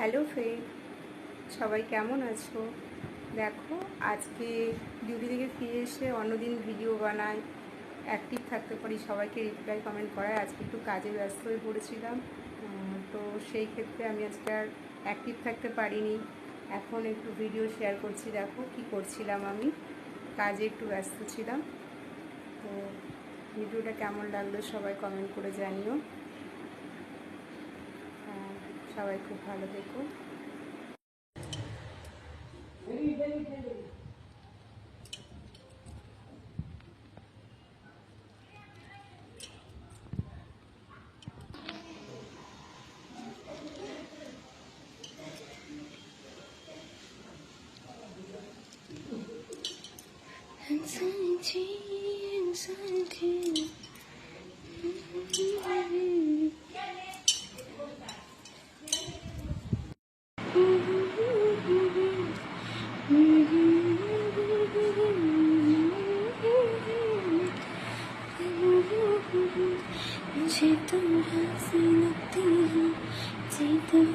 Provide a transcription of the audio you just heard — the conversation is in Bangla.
হ্যালো ফ্রেন্ড, সবাই কেমন আছো? দেখো, আজকে ডিউটি থেকে ফিরে এসে অন্যদিন ভিডিও বানাই, অ্যাক্টিভ থাকতে পারি, সবাইকে রিপ্লাই কমেন্ট করায়। আজকে একটু কাজে ব্যস্ত হয়ে পড়েছিলাম, তো সেই ক্ষেত্রে আমি আজকে আর অ্যাক্টিভ থাকতে পারিনি। এখন একটু ভিডিও শেয়ার করছি। দেখো কি করছিলাম, আমি কাজে একটু ব্যস্ত ছিলাম। তো ভিডিওটা কেমন লাগলো সবাই কমেন্ট করে জানিও। সবাই খুব ভালো থেকো। मुझे तुम हंसी लगती हो, जी तुम